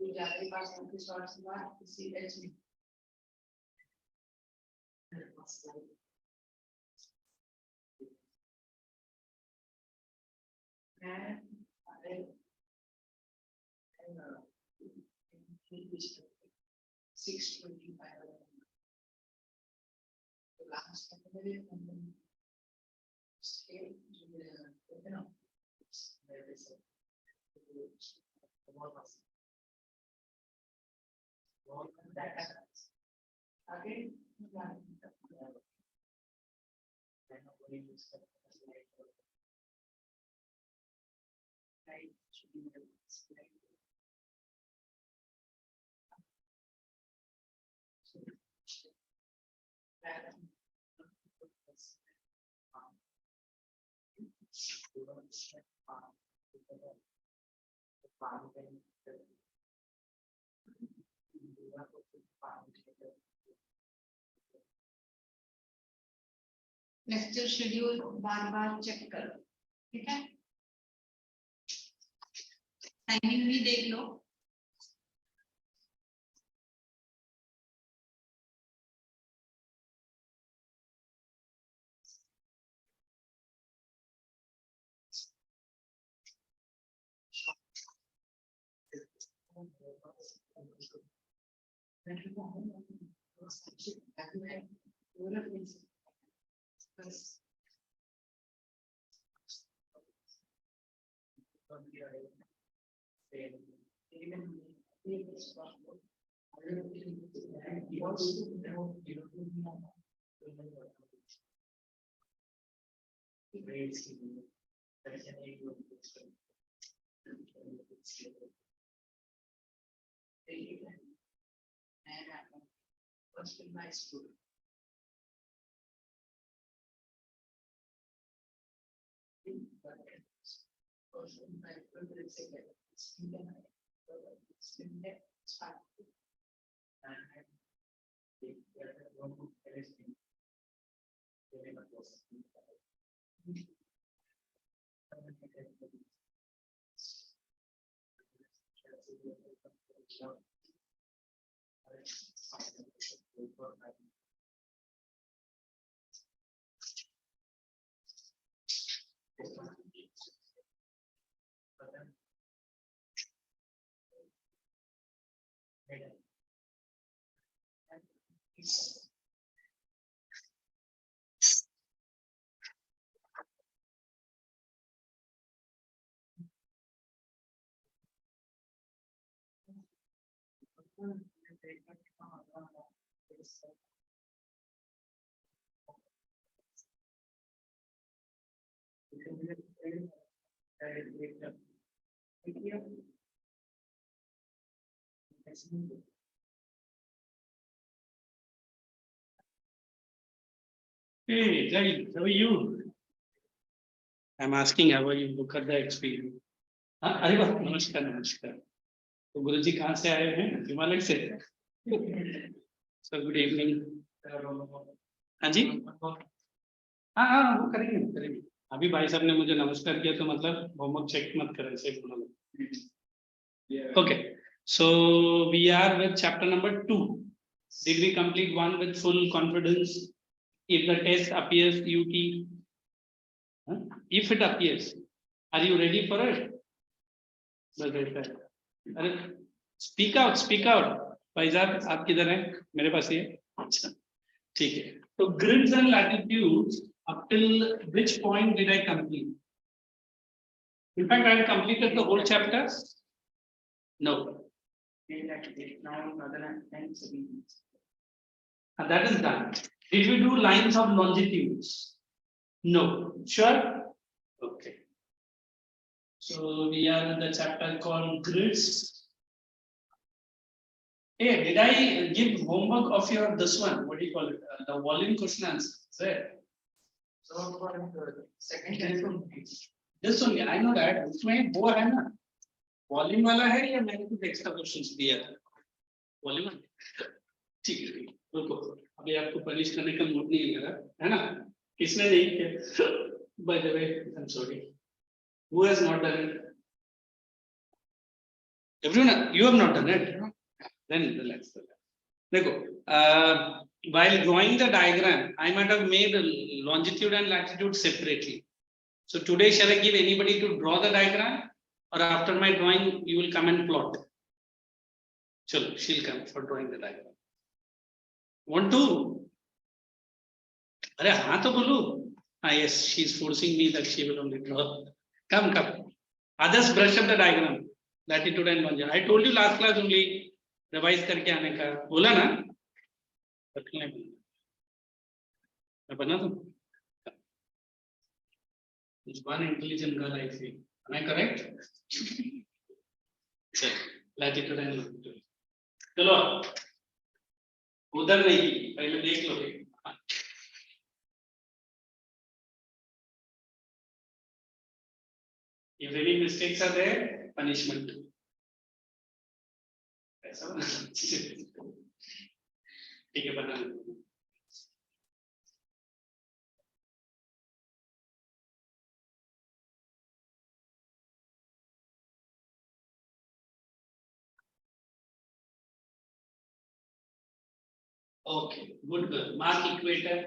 आपके पास शॉर्ट्स बार इसी एच में लेक्चर शेड्यूल बार चेक करो, ठीक है। टाइमिंग भी देख लो। Hey, Jai, how are you? I'm asking how are you? Look at the experience. अरे वाह, नमस्कार नमस्कार। तो गुरुजी कहाँ से आए हैं? हिमालय से। So good evening. हाँ जी। हाँ वो करेंगे। अभी भाई साहब ने मुझे नमस्कार किया तो मतलब होमवर्क चेक मत करें ऐसे बोलो। Okay, so we are with chapter number 2. Did we complete one with full confidence? If the test appears UT, if it appears, are you ready for it? Speak out. भाई साहब आप किधर हैं? मेरे पास ही है। अच्छा, ठीक है। तो grids and latitudes up till which point did I complete? In fact, I had completed the whole chapter. No. And that is done. Did we do lines of longitudes? No. Sure? Okay. So we are in the chapter called grids. Hey, did I give homework of your this one? What do you call it? The volume question answer. Right? So for the second one, this one, I know that. उसमें वो है ना? Volume वाला है या मैंने कुछ extra questions दिया था? Volume ठीक है। रुको, अभी आपको पनिश करने का मूड नहीं है मेरा, है ना? किसने नहीं किया? By the way, I'm sorry. Who has not done it? Everyone, you have not done it. Then relax. While drawing the diagram, I might have made longitude and latitude separately. So today, shall I give anybody to draw the diagram, or after my drawing, you will come and plot? Chalo, she'll come for drawing the diagram. Want to? Arey, haan to bolu. Ah, yes, she's forcing me that she will only draw. Come. Others brush up the diagram. Latitude and longitude. I told you last class only. Revise करके आने का बोला ना रखने मैं बना दूं इस one intelligent girl I see. Am I correct? चल latitude and longitude चलो उधर नहीं पहले देख लो if any mistakes are there punishment ठीक है बना okay good girl mark equator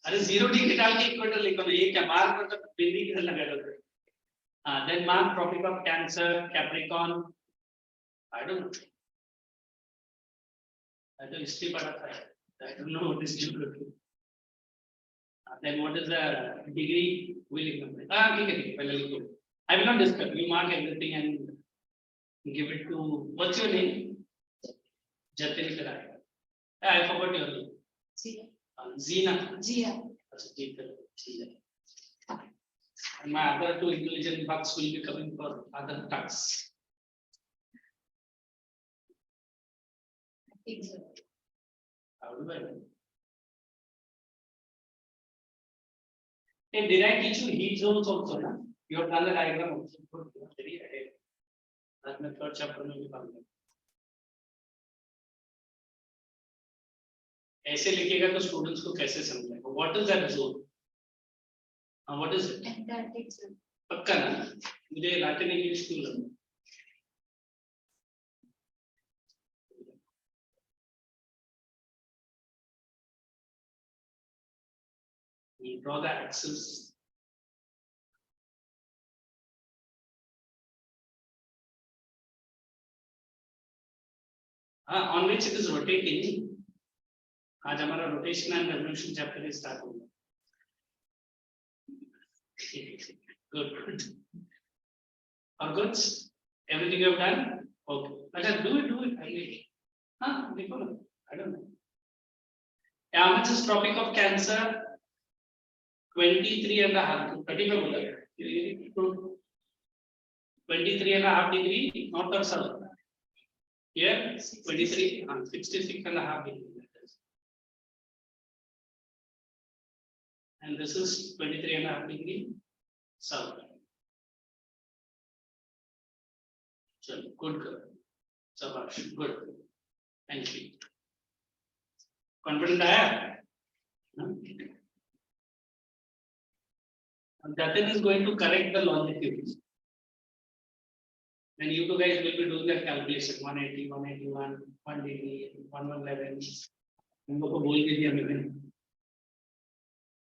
अरे 0 डिग्री डाल के इक्वेटर लिखो ना ये क्या मार्क मतलब बिंदी किधर लगा दो then mark Tropic of Cancer, Capricorn. I don't know. I don't history part of that. I don't know what is geography. Then what is the degree? I will not discuss. You mark everything and give it to what's your name? Jatin Karai. I forgot your name. Zina. Zia. And my other two intelligent bucks will be coming for other tasks. How do I know? Hey, did I teach you heat zones also? Na? You have done the diagram also. That's my third chapter. ऐसे लिखेगा तो students को कैसे समझेगा? What is that zone? What is it? पक्का ना मुझे Latin English school we draw the axis on which it is rotating. आज हमारा rotation and revolution chapter start होगा. Good. Or goods? Everything you have done? Okay. But do it. I don't know. How much is Tropic of Cancer? 23.5. 23.5 degree, north or south? Here, 66.5 degree. And this is 23.5 degree south. So good girl. Sabash, good. Thank you. Confident I am. Jatin is going to correct the longitudes. And you two guys will be doing that calculation 180, 181, 180, 1111. इनको तो बोल दीजिए हमें.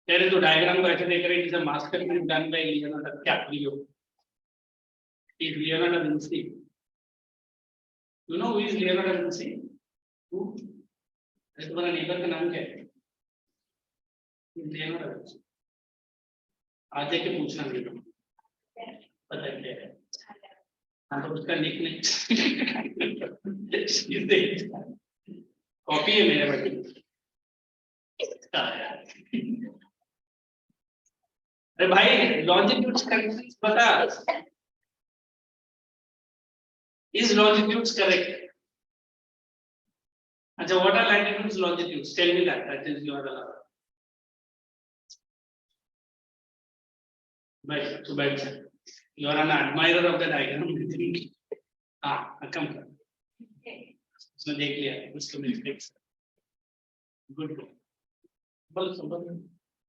तेरे तो diagram को ऐसे देख रहे हैं कि master print done by Leonardo Caprio. Is Leonardo da Vinci? You know who is Leonardo da Vinci? Who? अरे तुम्हारा नेबर का नाम क्या है? Leonardo da Vinci. आज जाके पूछना मेरे को. पता है क्या है? हाँ तो उसका निक नहीं. कॉपी है मेरे बच्चे. अरे भाई longitudes correct बता. Is longitudes correct? अच्छा, what are latitudes, longitudes? Tell me that. That is your Right, too bad, sir. You are an admirer of the diagram. Come. उसने देख लिया, उसको mistakes. Good.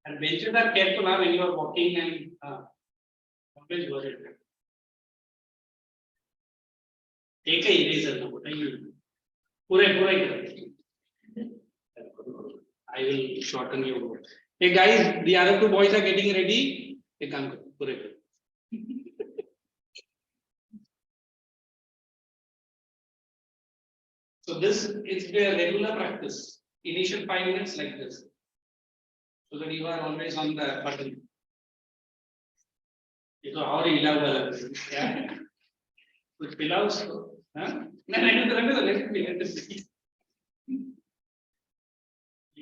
And benches are careful when you are walking and always worried. Take a eraser now. What are you? I will shorten your word. Hey guys, the other two boys are getting ready. Hey, come. So this is the regular practice. Initial 5 minutes like this, so that you are always on the button. So how do you love yeah? With pillows, huh? Let me.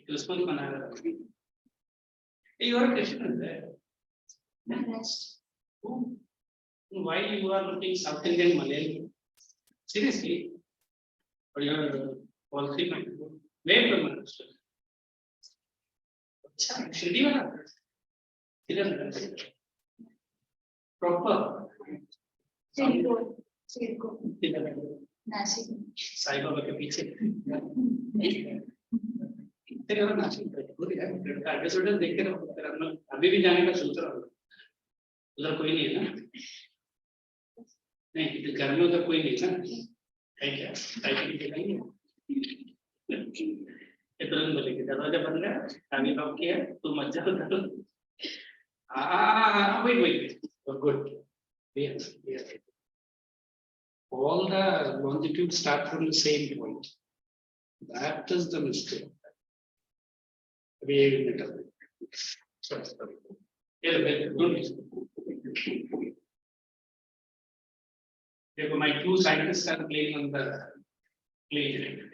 Christmas manana. Hey, you are a Christian there. Why you are looking South Indian Malayalam? Seriously? Or you are policy mind? Where from Maharashtra? Shirdi wala? Proper. Sai Baba के पीछे तेरे और Nashik episode देखते रहो अभी भी जाने का सोच रहा हूँ उधर कोई नहीं है ना नहीं घर में उधर कोई नहीं ना है क्या साइकिल दिखाएंगे ये तुरंत बोलेंगे दरवाजा बंद है अभी लॉक किया तू मत जा उधर wait good yes all the longitudes start from the same point. That is the mistake. Therefore, my two scientists are playing on the plane.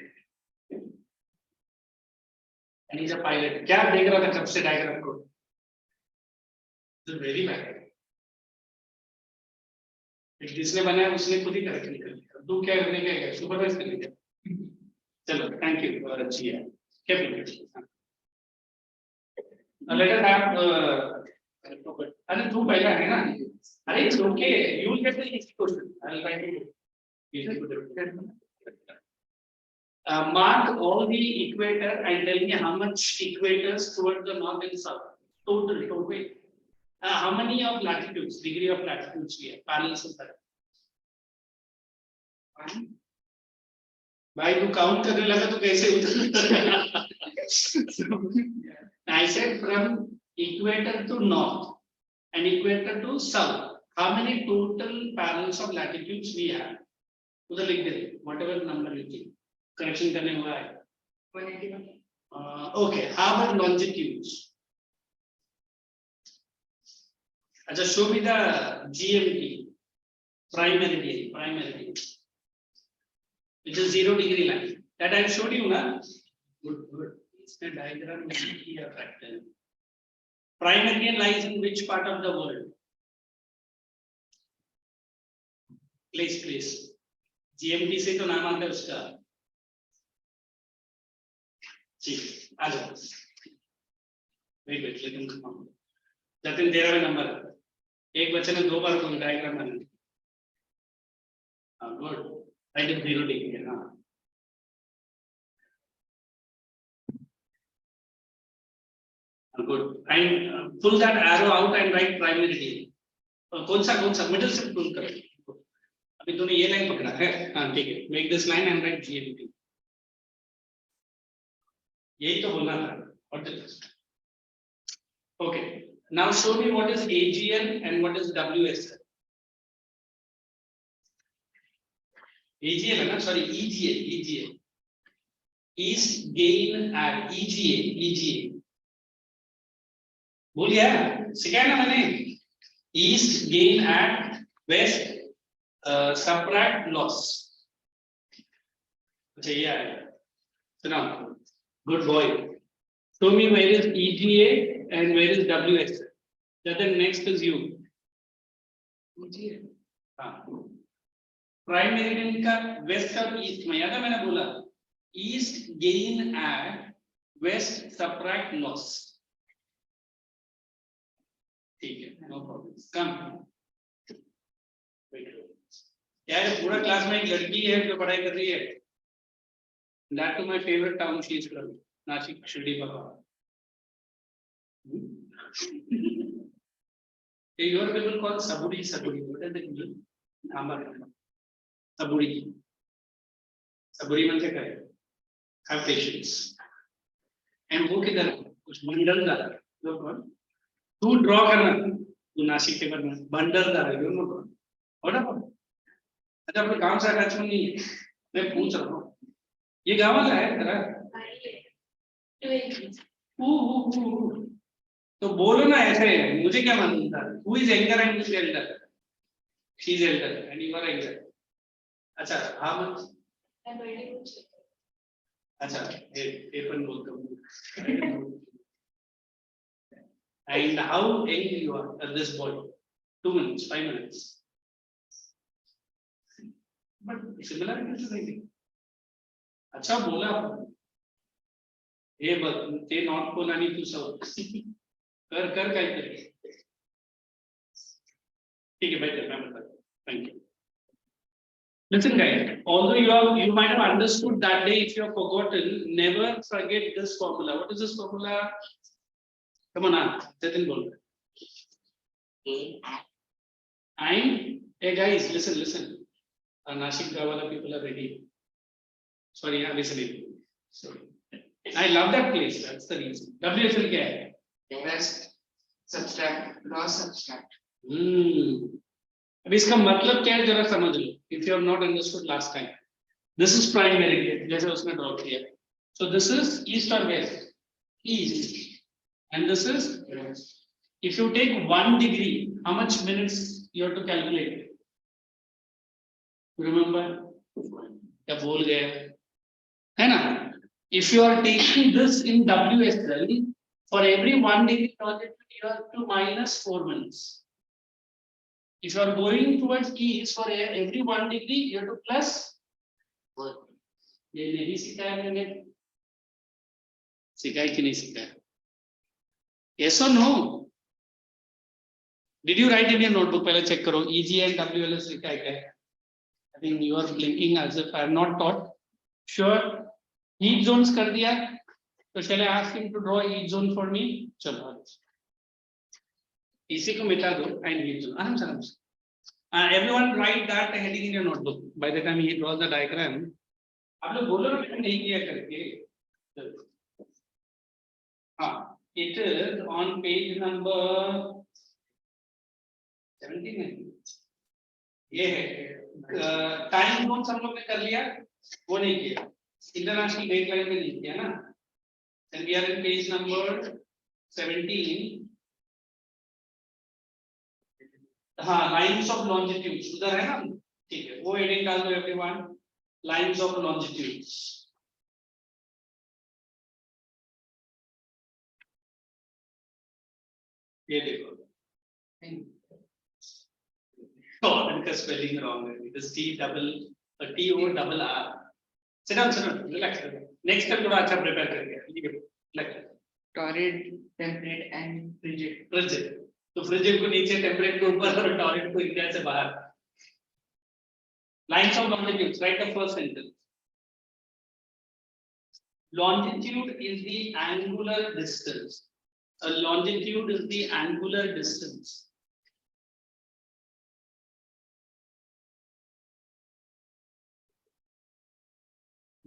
And he's a pilot. क्या देख रहा था कब से डायग्राम को? This is very bad. जिसने बनाया उसने खुद ही करेक्ट निकल लिया तू क्या करने का सुपरवाइज कर लिया चलो थैंक यू और अच्छी है क्या बोलते लेटर हैव अरे तू पहला है ना अरे it's okay you will get the easy question I will try to mark all the equator and tell me how much equators towards the north and south total how many of latitudes, degree of latitudes we have? Parallels of that. भाई तू count करने लगा तो कैसे उधर? I said from equator to north and equator to south. How many total parallels of latitudes we have? उधर लिख दे whatever number you think. Correction करने हुआ है. 181. Okay. How about longitudes? Just show me the GMT, prime meridian, which is 0 degree line. That I showed you, na? Good. It's the diagram here. Prime meridian lies in which part of the world? Please. GMT से तो नाम आता है उसका. ठीक, आ जाओ. Wait, let him come on. Jatin 13वां नंबर. एक बच्चे ने 2 बार कोई डायग्राम बनाया. हाँ, गुड. I did 0 degree. हाँ. Good. And pull that arrow out and write prime meridian. कौन सा middle से pull करो. अभी तूने ये लाइन पकड़ा है. हाँ, ठीक है. Make this line and write GMT. यही तो बोलना था. What is this? Okay. Now show me what is AGL and what is WSL. AGL है ना? Sorry, EGA. East gain at EGA. बोल यार, सिखाया ना मैंने. East gain at west subtract loss. अच्छा ये आया. So now, good boy. Show me where is EGA and where is WSL. Then next is you. EGA. हाँ. Prime meridian का west और east में याद है मैंने बोला. East gain at west subtract loss. ठीक है, no problem. Come. यार पूरा क्लास में एक लड़की है जो पढ़ाई कर रही है. That to my favorite town she is from. Nashik Shirdi Baba. Your people call saburi. What does it mean? Saburi. Saburi means have patience. And वो किधर कुछ बंडल दा तू ड्रॉ करना तू नासिक के करना बंडल दा है नो और अच्छा अपने काम से अटैचमेंट नहीं है मैं पूछ रहा हूँ ये गाँव का है तेरा तो बोलो ना ऐसे मुझे क्या मालूम था who is elder and who is elder she is elder and you are elder अच्छा हाँ मत अच्छा ये पण बोलतो and how young you are this boy 2 minutes 5 minutes but similar is नहीं अच्छा बोला हे बघ ते नॉट कोण आणि तू सब कर काय कर ठीक है बेटर मैं बता thank you Listen guys, although you might have understood that day, if you have forgotten, never forget this formula. What is this formula? Come on, Chetan bol. And hey guys, listen. Nashik Gawala people are ready. Sorry, I'm listening. Sorry. I love that place. That's the reason. WSL क्या है? Rest, subtract, loss, subtract. अब इसका मतलब क्या है जरा समझ लो. If you have not understood last time, this is prime meridian. जैसे उसने ड्रॉ किया. So this is east or west? East. And this is west. If you take 1 degree, how much minutes you have to calculate? Remember? क्या बोल गए? है ना? If you are taking this in WSL, for every 1 degree longitude, you have to minus 4 minutes. If you are going towards east, for every 1 degree, you have to plus 4. ये नहीं सिखाया मैंने. सिखाया कि नहीं सिखाया? Yes or no? Did you write in your notebook? पहले check करो. EG and WLS लिखा है क्या? I think you are blinking as if I have not taught. Sure. Heat zones कर दिया. तो shall I ask him to draw a heat zone for me? चलो. इसी को मिटा दो and heat zone. आराम से. Everyone write that heading in your notebook. By the time he draws the diagram, आप लोग बोलो ना मैंने नहीं किया करके. हाँ, it is on page number 17. ये है. टाइम जोन सब लोग ने कर लिया. वो नहीं किया. इंटरनेशनल डेट लाइन में नहीं किया ना. And we are in page number 17. हाँ, lines of longitudes उधर है ना. ठीक है. वो हेडिंग डाल दो everyone. Lines of longitudes. ये देखो. Oh, इनका spelling wrong है. It is T-O-R-R. Sit down, relax. Next time थोड़ा अच्छा prepare करके. Torrid, temperate, and frigid. Frigid. तो frigid को नीचे, temperate को ऊपर और torrid को इंडिया से बाहर. Lines of longitudes. Write the first sentence. Longitude is the angular distance. A longitude is the angular distance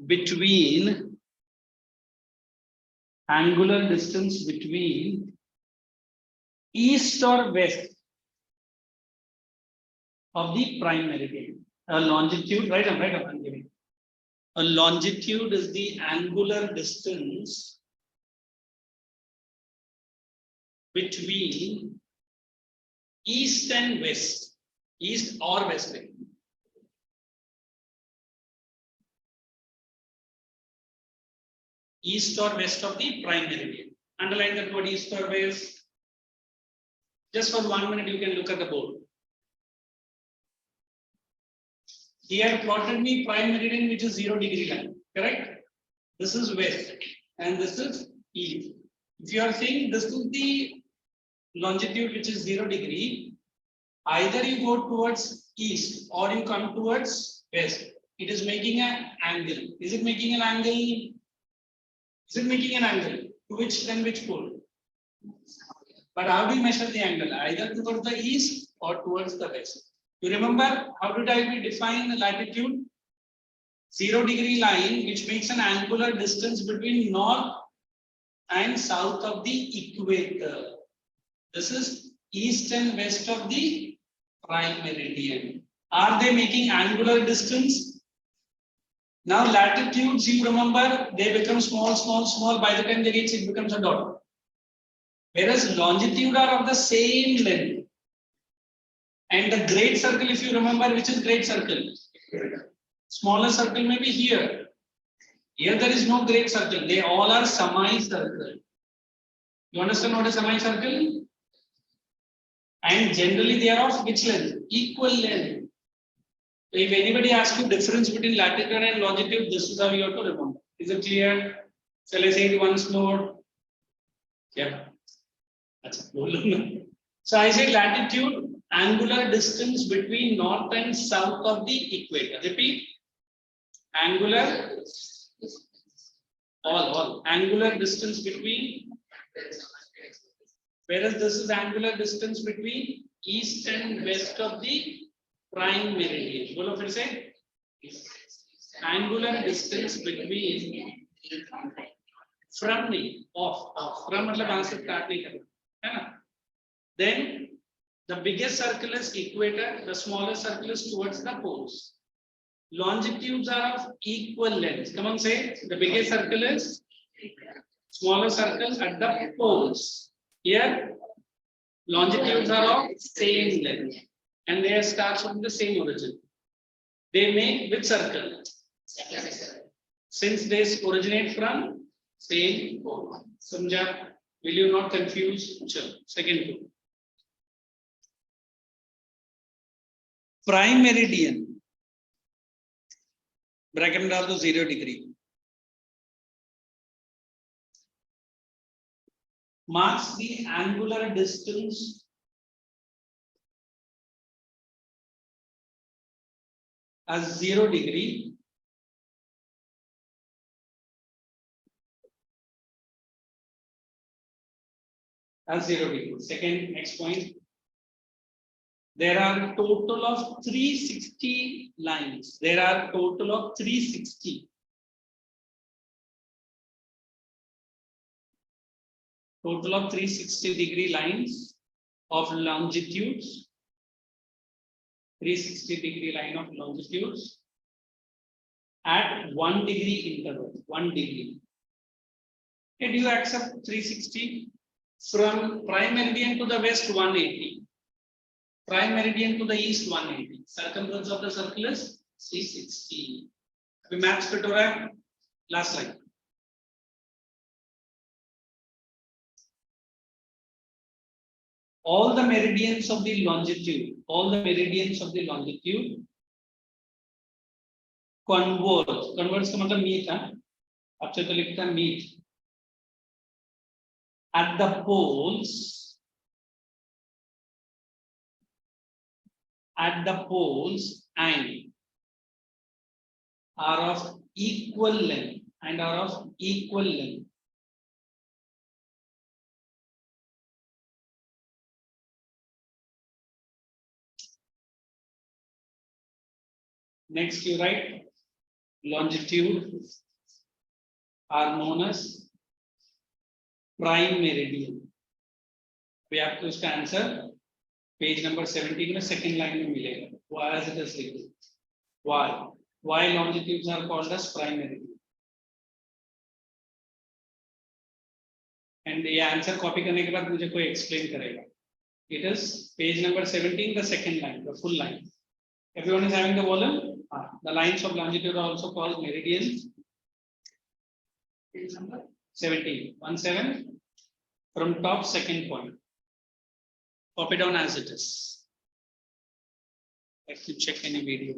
between east or west of the prime meridian. A longitude, right on, I'm giving. A longitude is the angular distance between east and west, east or west. East or west of the prime meridian. Underline that word east or west. Just for 1 minute, you can look at the board. Here plotted me prime meridian, which is 0 degree line, correct? This is west and this is east. If you are saying this is the longitude which is 0 degree, either you go towards east or you come towards west. It is making an angle. Is it making an angle? Is it making an angle? To which pole? But how do you measure the angle? Either towards the east or towards the west. You remember how did I define the latitude? 0-degree line which makes an angular distance between north and south of the equator. This is east and west of the prime meridian. Are they making angular distance? Now latitudes, you remember, they become small, small, small. By the time they reach, it becomes a dot. Whereas longitude are of the same length. And the great circle, if you remember, which is great circle? Smaller circle may be here. Here there is no great circle. They all are semi-circle. You understand what is semi-circle? And generally they are of which length? Equal length. So if anybody asks you difference between latitude and longitude, this is how you have to remember. Is it clear? Shall I say it once more? Yeah. So I say latitude, angular distance between north and south of the equator. Repeat. Angular, all angular distance between, whereas this is angular distance between east and west of the prime meridian. Bolo फिर से angular distance between from नहीं off from मतलब वहां से start नहीं करना है ना. Then the biggest circle is equator, the smaller circle is towards the poles. Longitudes are of equal length. Come on, say the biggest circle is smaller circle at the poles. Here, longitudes are of same length and they start from the same origin. They make which circle? Since they originate from same pole. Samjha? Will you not confuse? Second two. Prime meridian. Bracket में डाल दो 0 degree. Marks the angular distance as 0 degree as 0 degree. Second, next point. There are total of 360 lines. There are total of 360. Total of 360-degree lines of longitudes. 360-degree line of longitudes at 1 degree interval. 1 degree. Okay, do you accept 360? From prime meridian to the west, 180. Prime meridian to the east, 180. Circumference of the circle is 360. We match fit हो रहा है? Last line. All the meridians of the longitude, converge. Converge का मतलब meet है. अब से तो लिखता है meet. At the poles. And are of equal length Next you write longitude are known as prime meridian. We have to answer page number 17 में second line में मिलेगा. Why as it is written? Why longitudes are called as prime meridian? And ये answer copy करने के बाद मुझे कोई explain करेगा. It is page number 17, the second line, the full line. Everyone is having the volume. The lines of longitude are also called meridians. Page number 17, 17 from top, second point. Copy down as it is. Let me check any video.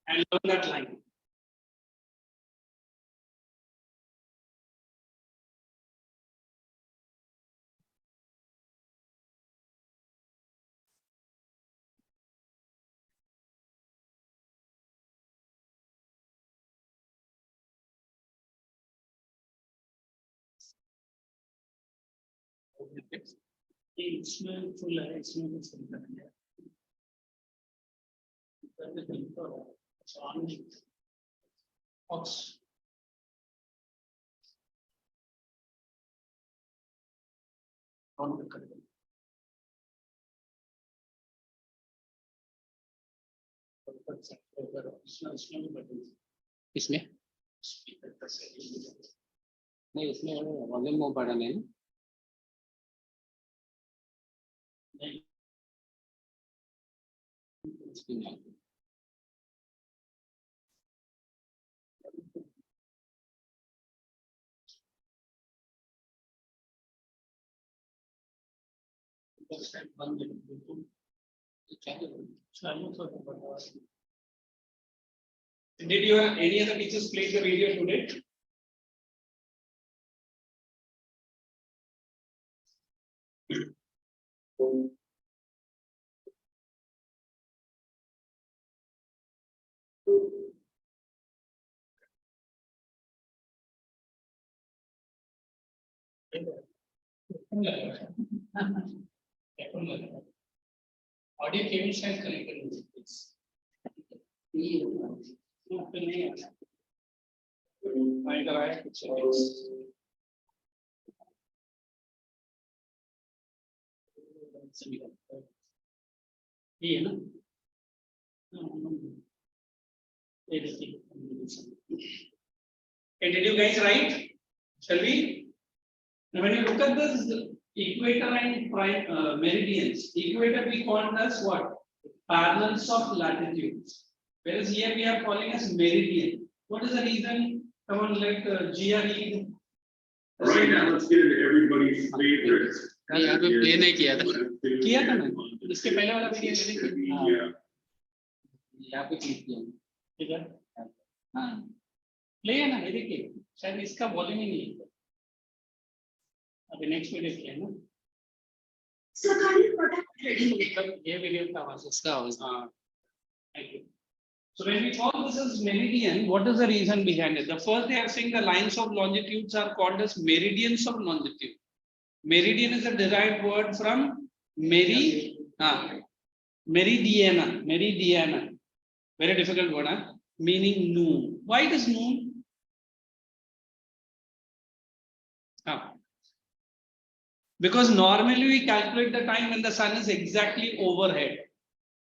and learn that line. इसमें full है, इसमें कुछ नहीं है। Ox. इसमें नहीं, इसमें volume वो बढ़ा नहीं नहीं Did you have any other teachers play the video today? Audio cable is connected with this. Did you guys write? Shall we? Now, when you look at this equator and prime meridians, equator we call as what? Parallels of latitudes. Whereas here we are calling as meridian. What is the reason? Come on, like GRE. All right, now let's get into everybody's favorite. यहाँ पे play नहीं किया था ना इसके पहले वाला video यहाँ पे क्लिक किया ठीक है हाँ प्ले है ना ये देखिए शायद इसका वॉल्यूम ही नहीं है अभी नेक्स्ट वीडियो किया है ना ये वीडियो का आवाज इसका आवाज हाँ thank you. So when we call this as meridian, what is the reason behind it? The first they are saying the lines of longitudes are called as meridians of longitude. Meridian is a derived word from meridiana. Very difficult word, huh? Meaning noon. Why it is noon? Because normally we calculate the time when the sun is exactly overhead.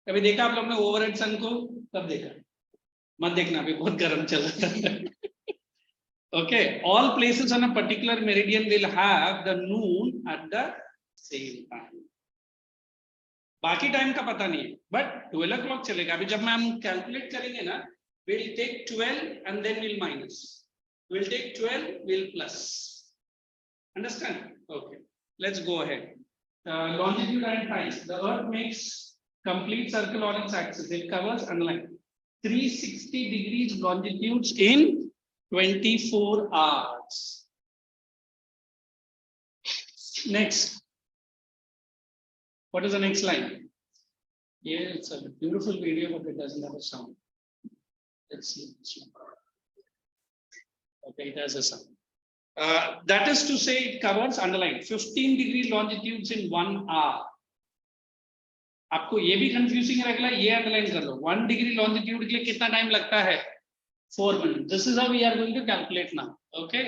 कभी देखा आप लोग ने overhead सन को कब देखा मत देखना अभी बहुत गर्म चल रहा है okay all places on a particular meridian will have the noon at the same time बाकी टाइम का पता नहीं है but 12 o'clock चलेगा अभी जब मैं हम कैलकुलेट करेंगे ना we'll take 12 and then we'll minus we'll take 12 we'll plus understand okay let's go ahead longitude and time the earth makes complete circle on its axis. It covers unlike 360 degrees longitudes in 24 hours. Next. What is the next line? Yeah, it's a beautiful video, but it doesn't have a sound. Let's see. Okay, it has a sound. That is to say, it covers underline 15 degree longitudes in 1 hour. आपको ये भी confusing रहेगा ये underline कर लो 1 degree longitude के लिए कितना time लगता है 4 minute this is how we are going to calculate now okay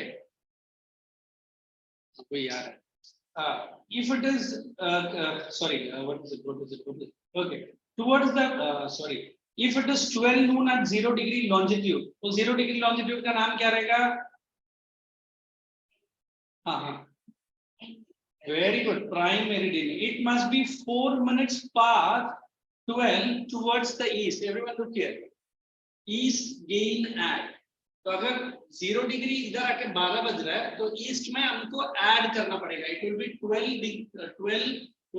आपको याद है if it is what is it okay towards the if it is 12 noon at 0 degree longitude तो 0 degree longitude का नाम क्या रहेगा हाँ very good prime meridian it must be 4 minutes past 12 towards the east everyone look here east gain add तो अगर 0 degree इधर आके 12 बज रहा है तो ईस्ट में हमको ऐड करना पड़ेगा it will be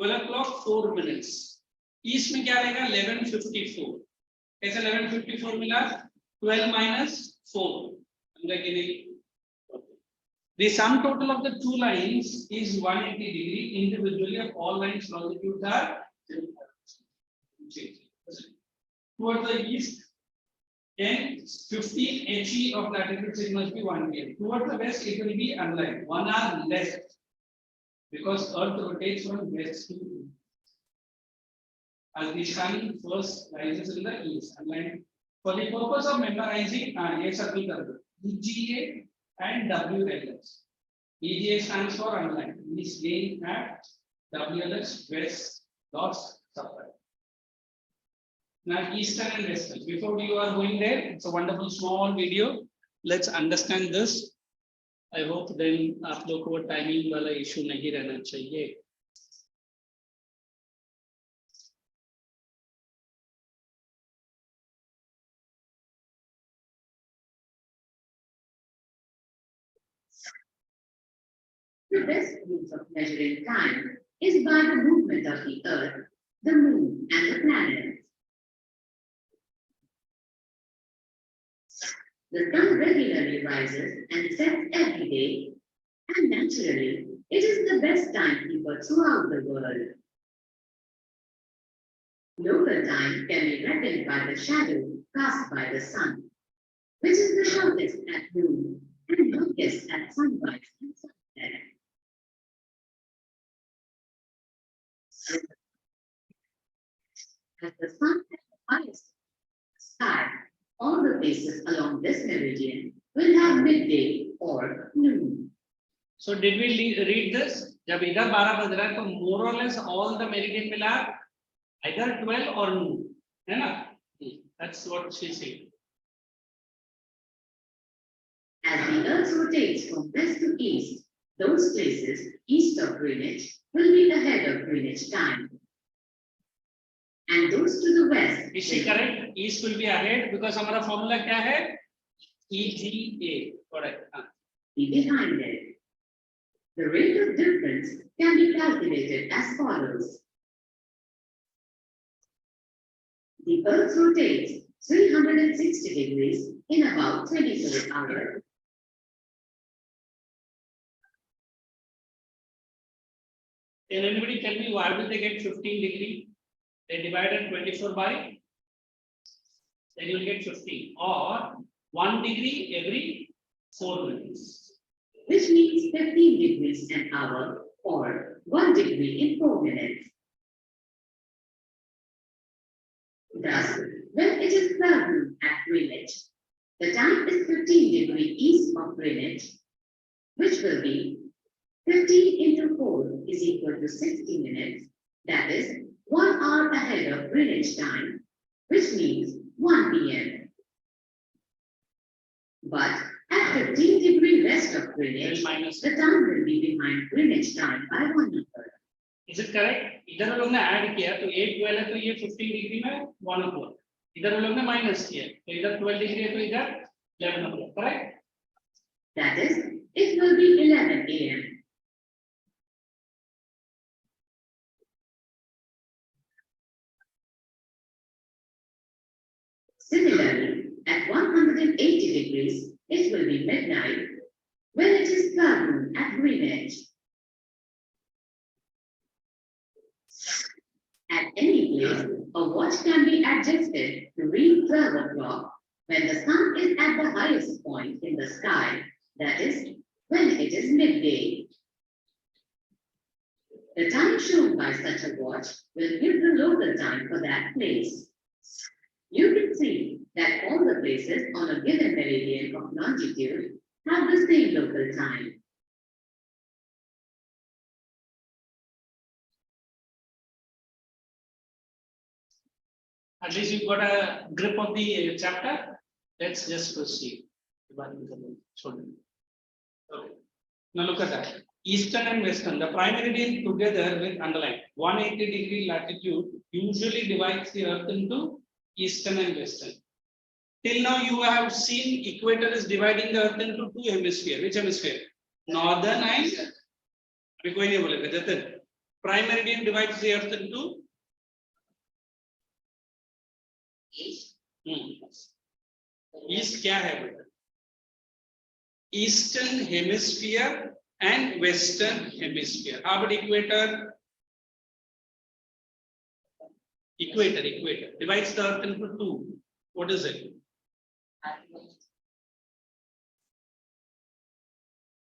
12 o'clock 4 minutes east में क्या रहेगा 11:54 कैसे 1154 मिला 12 minus 4 समझा कि नहीं the sum total of the two lines is 180 degree individually of all lines longitudes are towards the east then 15 HE of latitude it must be 1 pm towards the west it will be unlike 1 hour less because earth rotates from west to east as the sun first rises in the east unlike for the purpose of memorizing ये circle कर दो EGA and WLS. EGA stands for unline. Means gain at WLS west loss supply. Now eastern and western. Before you are going there, it's a wonderful small video. Let's understand this. I hope then आप लोग को timing वाला issue नहीं रहना चाहिए. The best means of measuring time is by the movement of the Earth, the Moon, and the planets. The sun regularly rises and sets every day, and naturally, it is the best timekeeper throughout the world. Local time can be reckoned by the shadow cast by the sun, which is the shortest at noon and longest at sunrise and sunset. As the sun at the highest sky, all the places along this meridian will have midday or noon. So did we read this? जब इधर 12 बज रहा है तो more or less all the meridian will have either 12 or noon, है ना? That's what she said. As the Earth rotates from west to east, those places east of Greenwich will be ahead of Greenwich time. And those to the west. Is she correct? East will be ahead because हमारा formula क्या है? EGA. Correct. Be behind it. The rate of difference can be calculated as follows. The Earth rotates 360 degrees in about 24 hours. Can anybody tell me why will they get 15 degree? They divided 24 by, then you will get 15 or 1 degree every 4 minutes. Which means 15 degrees an hour or 1 degree in 4 minutes. Thus, when it is 12 noon at Greenwich, the time is 15 degrees east of Greenwich, which will be 15 into 4 is equal to 60 minutes, that is 1 hour ahead of Greenwich time, which means 1 p.m. But at 15 degrees west of Greenwich, the time will be behind Greenwich time by 1 hour. Is it correct? इधर लोग ने add किया तो 8 12 है तो ये 15 degree में 1 o'clock. इधर लोग ने माइनस किया तो इधर 12 डिग्री है तो इधर 11 o'clock. Correct? That is, it will be 11 a.m. Similarly, at 180 degrees, it will be midnight when it is 12 noon at Greenwich. At any place, a watch can be adjusted to read 12 o'clock when the sun is at the highest point in the sky, that is, when it is midday. The time shown by such a watch will give the local time for that place. You can see that all the places on a given meridian of longitude have the same local time. At least you got a grip of the chapter. Let's just proceed. Okay. Now look at that. Eastern and Western. The prime meridian together with underline 180 degree latitude usually divides the Earth into Eastern and Western. Till now you have seen equator is dividing the Earth into two hemispheres. Which hemisphere? Northern and prime meridian divides the Earth into east क्या है बेटा? Eastern hemisphere and western hemisphere. How about equator? Equator divides the earth into two. What is it?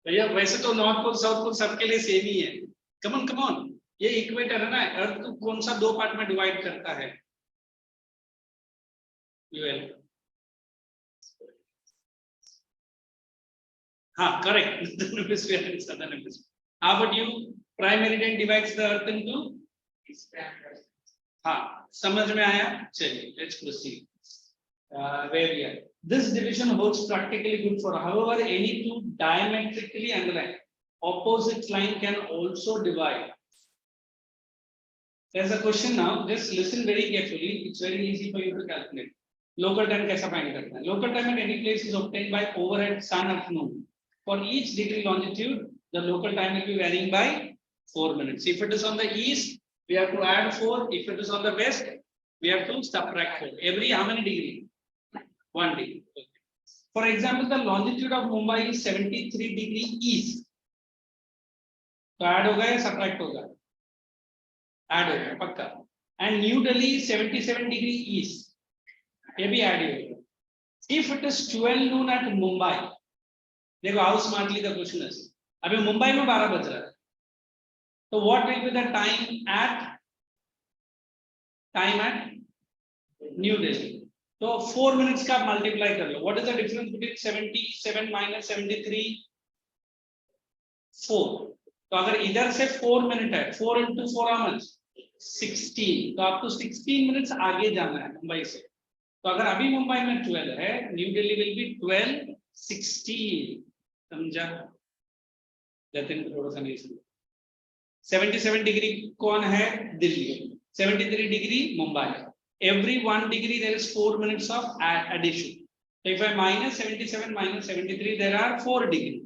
भैया वैसे तो north pole south pole सबके लिए same ही है. Come on ये इक्वेटर है ना. अर्थ को कौन सा दो पार्ट में डिवाइड करता है? हाँ correct. Northern hemisphere and southern hemisphere. How about you? Prime meridian divides the earth into. हाँ समझ में आया. चलिए let's proceed. Where we are. This division holds practically good for, however, any two diametrically aligned opposite line can also divide. There's a question now. Just listen very carefully. It's very easy for you to calculate. Local time कैसा find करना है? Local time at any place is obtained by overhead sun at noon. For each degree longitude, the local time will be varying by 4 minutes. If it is on the east, we have to add 4. If it is on the west, we have to subtract 4. Every how many degree? 1 degree. Okay. For example, the longitude of Mumbai is 73 degree east. तो add होगा या subtract होगा? Add होगा पक्का. And New Delhi is 77 degree east. ये भी add होगा. If it is 12 noon at Mumbai, देखो how smartly the question is. अभी मुंबई में 12 बज रहा है. So what will be the time at New Delhi? तो 4 minutes का multiply कर लो. What is the difference between 77 minus 73? 4. तो अगर इधर से 4 minute है, 4 into 4 how much? 16. तो आपको 16 minutes आगे जाना है मुंबई से. तो अगर अभी मुंबई में 12 है, न्यू दिल्ली will be 12:16. समझा? जतिन थोड़ा सा नहीं समझा. 77 degree कौन है? Delhi. 73 degree Mumbai. Every 1 degree there is 4 minutes of addition. So if I minus 77 minus 73, there are 4 degree.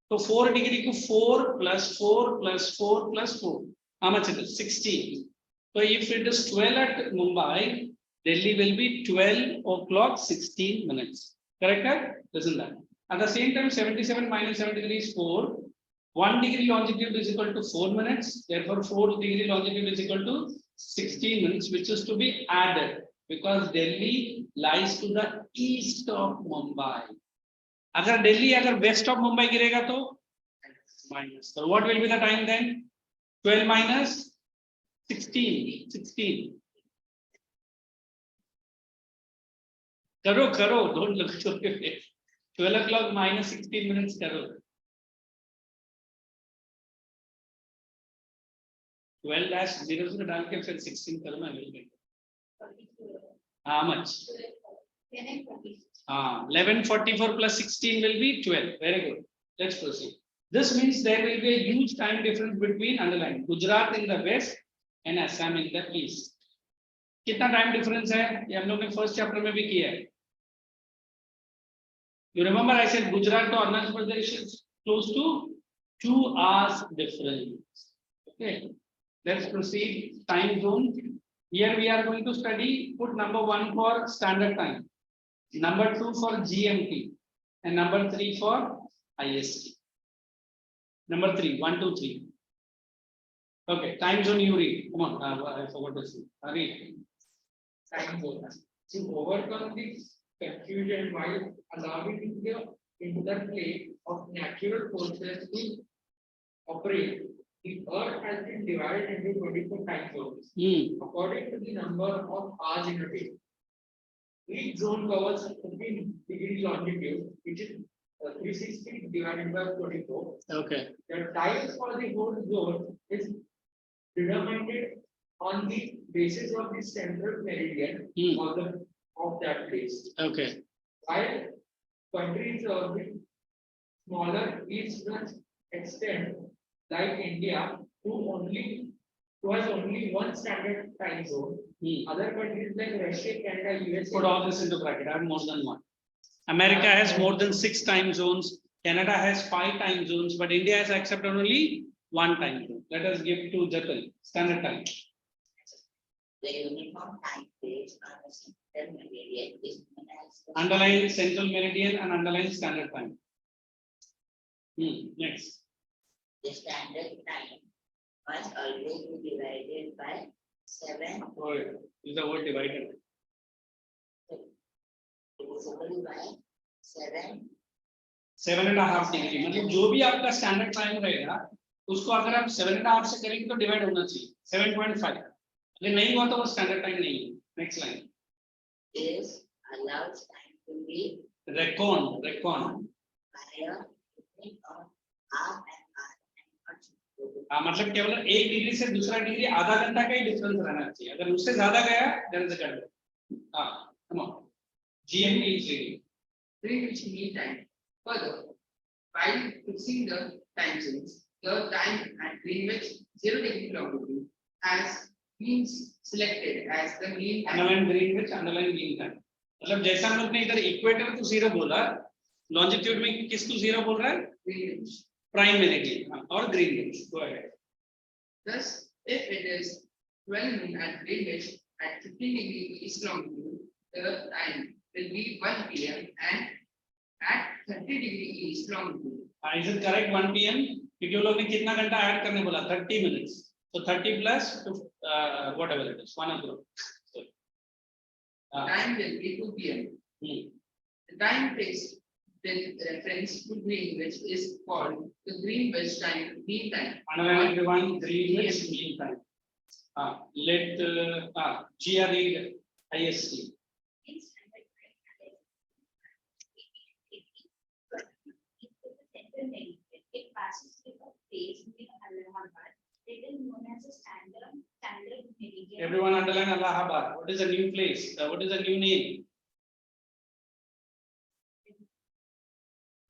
So 4 degree को 4 plus 4 plus 4 plus 4. How much it is? 16. So if it is 12 at Mumbai, Delhi will be 12 o'clock 16 minutes. Correct? Listen that. At the same time, 77 minus 73 is 4. 1 degree longitude is equal to 4 minutes. Therefore, 4 degree longitude is equal to 16 minutes, which is to be added because Delhi lies to the east of Mumbai. अगर Delhi अगर west of Mumbai गिरेगा तो minus. So what will be the time then? 12 minus 16. 16. करो. Don't look to it. 12 o'clock minus 16 minutes करो. 12-0 डाल के फिर 16 करना है. How much? 11:44 plus 16 will be 12. Very good. Let's proceed. This means there will be a huge time difference between underline Gujarat in the west and Assam in the east. कितना time difference है? ये हम लोग ने first chapter में भी किया है. You remember I said Gujarat to Arunachal Pradesh is close to 2 hours difference. Okay. Let's proceed. Time zone. Here we are going to study. Put number 1 for standard time, number 2 for GMT, and number 3 for IST. Number 3, 1, 2, 3. Okay. Time zone you read. Come on. I forgot to say. Read. Time zone. To overcome this confusion while allowing the interplay of natural forces to operate, the Earth has been divided into 24 time zones according to the number of hours in a day. Each zone covers 15 degree longitude, which is 360 divided by 24. Okay. The time for the whole zone is determined on the basis of the central meridian of that place. Okay. While countries are smaller, each extent like India, who has only one standard time zone. Other countries like Russia, Canada, USA. Put all this into bracket. I have more than one. America has more than 6 time zones. Canada has 5 time zones, but India has accepted only 1 time zone. Let us give to Japan standard time. The uniform time phase on the central meridian is known as the Underline central meridian and underline standard time. Next. The standard time must always be divided by 7 Oh, use the word divided. divisible by 7 7.5 degree मतलब जो भी आपका standard time रहेगा उसको अगर आप 7.5 से करेंगे तो डिवाइड होना चाहिए 7.5 अगर नहीं हुआ तो वो स्टैंडर्ड टाइम नहीं है next line is allowed time to be Recon higher depending on R and R and R. मतलब केवल 1 डिग्री से दूसरा डिग्री आधा घंटा का ही डिफरेंस रहना चाहिए अगर उससे ज्यादा गया देयर इज अ गड़बड़ come on GMT is ready Greenwich Mean Time. Further, while fixing the time zones, the time at Greenwich 0° longitude has been selected as the mean time. Underline Greenwich underline mean time मतलब जैसा हम लोग ने इधर equator को 0 बोला longitude में किसको 0 बोल रहा है Greenwich. प्राइम मेरिडियन और Greenwich go ahead Thus, if it is 12 noon at Greenwich at 15° east longitude, the time will be 1 p.m. and at 30° east longitude. Is it correct 1 PM क्योंकि वो लोग ने कितना घंटा ऐड करने बोला 30 मिनट्स तो 30 plus whatever it is 1 o'clock The time will be 2 p.m. The time fixed with reference to Greenwich is called the Greenwich time mean time. underline everyone greenwich mean time let GR read ISC It passes through a phase near Allahabad. It is known as a standard meridian. everyone underline Allahabad what is the new place what is the new name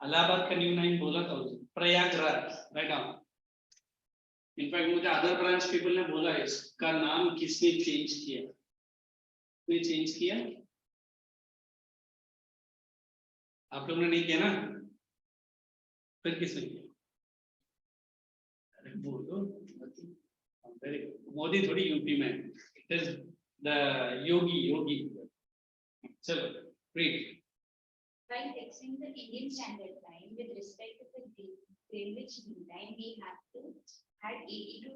Allahabad का new नाम बोला था Prayagraj right now in fact मुझे other branch people ने बोला है इसका नाम किसने चेंज किया कोई चेंज किया आप लोगों ने नहीं किया ना फिर किसने किया अरे बोलो वेरी मोदी थोड़ी यूपी में इट इज द योगी चलो read While fixing the Indian Standard Time with respect to the Greenwich Mean Time, we have to add 82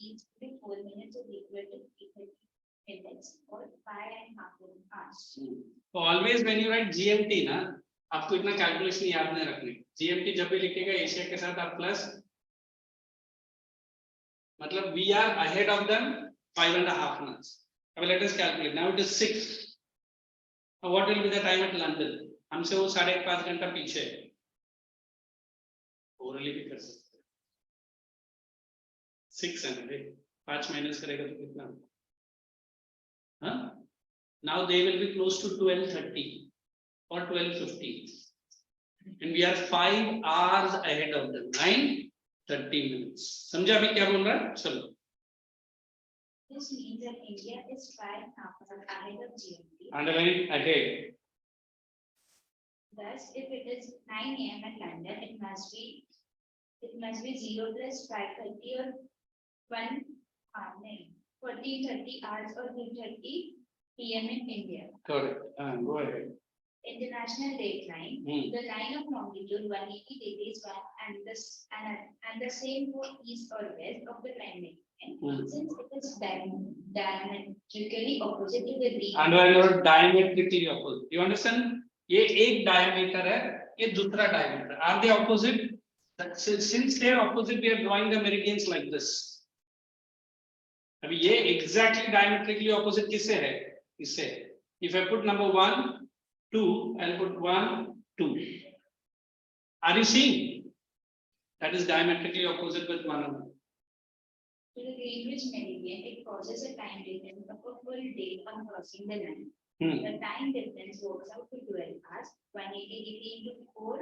each to 4 minutes of equal to 30 minutes or 5.5 hours. तो always when you right GMT ना आपको इतना calculation याद नहीं रखने GMT जब भी लिखेगा एशिया के साथ आप प्लस मतलब we are ahead of them 5.5 minutes अब let us calculate now it is 6 what will be the time at London हमसे वो 5.5 घंटा पीछे है ओरली भी कर सकते हैं 6 है ना 5 माइनस करेगा तो कितना हाँ now they will be close to 12:30 or 12:50 and we are 5 hours ahead of them 9:30 minutes समझा अभी क्या बोल रहा है चलो This means that India is 5.5 hours ahead of GMT. underline ahead Thus, if it is 9 a.m. at London, it must be 0 plus 5:30 or 14:30 hours or 2:30 p.m. in India. correct go ahead International dateline, the line of longitude 180 degrees and the same for east or west of the climate. Since it is diametrically opposite to the green. underline word diametrically opposite you understand ये एक diameter है ये दूसरा diameter are they opposite since they are opposite we are drawing the meridians like this अभी ये exactly diametrically opposite किससे है इससे if I put number 1 2 I'll put 1 2 are you seeing that is diametrically opposite with one another To the Greenwich meridian, it causes a time difference of a full day on crossing the line. The time difference works out to 12 hours, 180 degree into 4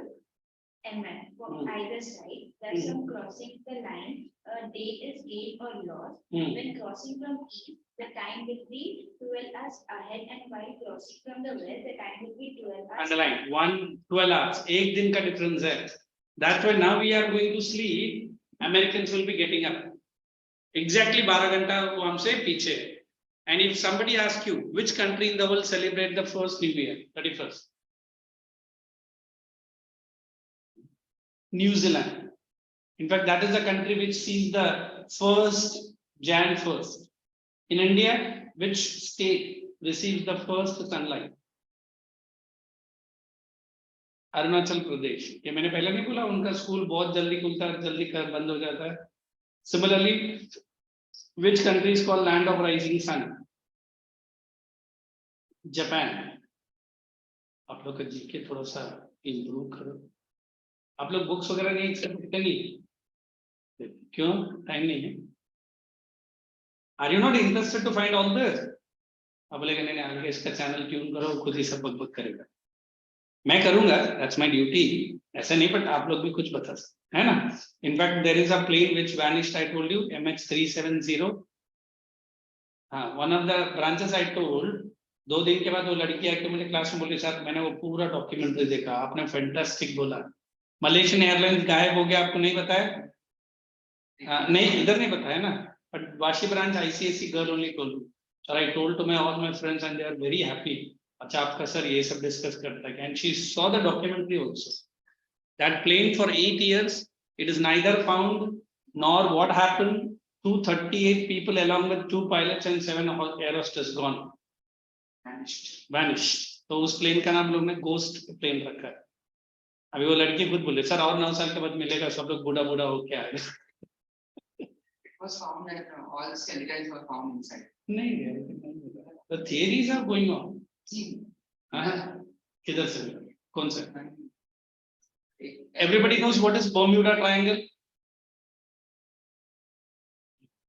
mm for either side. Thus, from crossing the line, a day is gained or lost. When crossing from east, the time will be 12 hours ahead, and while crossing from the west, the time will be 12 hours. underline 12 hours एक दिन का difference है that's why now we are going to sleep Americans will be getting up exactly 12 घंटा वो हमसे पीछे And if somebody asks you, which country in the world celebrate the first New Year, 31st? New Zealand. In fact, that is the country which sees the first Jan 1st. In India, which state receives the first sunlight? Arunachal Pradesh. ये मैंने पहले नहीं बोला, उनका school बहुत जल्दी खुलता है, जल्दी बंद हो जाता है. Similarly, which country is called land of rising sun? Japan. आप लोग का जीके थोड़ा सा इम्प्रूव करो. आप लोग बुक्स वगैरह नहीं करते नहीं? क्यों? टाइम नहीं है? Are you not interested to find all this? अब बोलेगा नहीं आगे इसका चैनल ट्यून करो, खुद ही सब बक करेगा. मैं करूंगा, that's my duty. ऐसा नहीं, but आप लोग भी कुछ बता सकते हैं ना. In fact, there is a plane which vanished. I told you, MH370. हाँ, one of the branches I told. 2 दिन के बाद वो लड़की आके मुझे क्लास में बोली, सर मैंने वो पूरा डॉक्यूमेंट्री देखा, आपने फैंटास्टिक बोला. मलेशियन एयरलाइंस गायब हो गया, आपको नहीं बताया? नहीं, इधर नहीं बताया ना. But Vashi branch ICSE girl only told me. So I told to all my friends and they are very happy. अच्छा आपका सर ये सब डिस्कस करता है. And she saw the documentary also. That plane for 8 years, it is neither found nor what happened. 238 people along with 2 pilots and 7 air hostess gone. Vanished. तो उस plane का नाम लोग ने गोस्ट प्लेन रखा है. अभी वो लड़की खुद बोले, सर और 9 साल के बाद मिलेगा, सब लोग बूढ़ा बूढ़ा हो क्या है. Was found that all the skeletons were found inside. नहीं, the theories are going on. किधर से? कौन सा? Everybody knows what is Bermuda Triangle.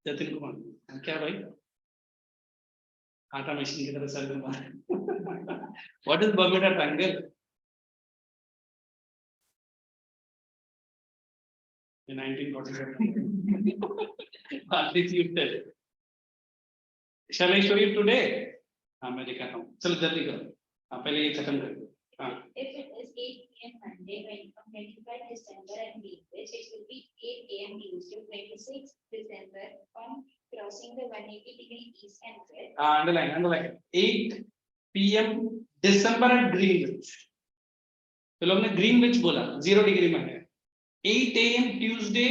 Jatin Kumar, क्या भाई? आटा मशीन की तरह सर घुमा. What is Bermuda Triangle? In 1947. At least you tell. Shall I show you today? हाँ मैं दिखाता हूँ. चलो जल्दी करो. हाँ पहले ये खत्म कर दो. हाँ. If it is 8 p.m. Monday, 25 December and Greenwich, it will be 8 a.m. Tuesday, 26 December on crossing the 180-degree east and west. Underline. 8 p.m. December and Greenwich. तो लोग ने Greenwich बोला, 0 डिग्री में है. 8 a.m. Tuesday,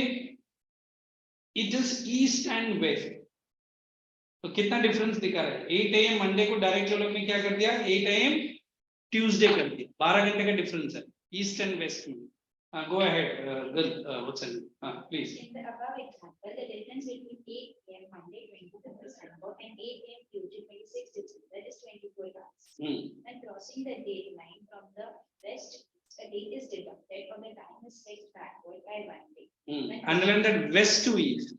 it is east and west. तो कितना difference दिखा रहा है? 8 a.m. मंडे को डायरेक्ट लोग ने क्या कर दिया? 8 a.m. ट्यूसडे कर दिया. 12 घंटे का डिफरेंस है ईस्ट एंड वेस्ट में. Go ahead, what's it? Please. In the above example, the difference between 8 p.m. Monday, 25th December, and 8 a.m. Tuesday, 26th December, is 24 hours. When crossing the date line from the west, a date is deducted, or the time is fixed backward by 1 day. Underline that west to east.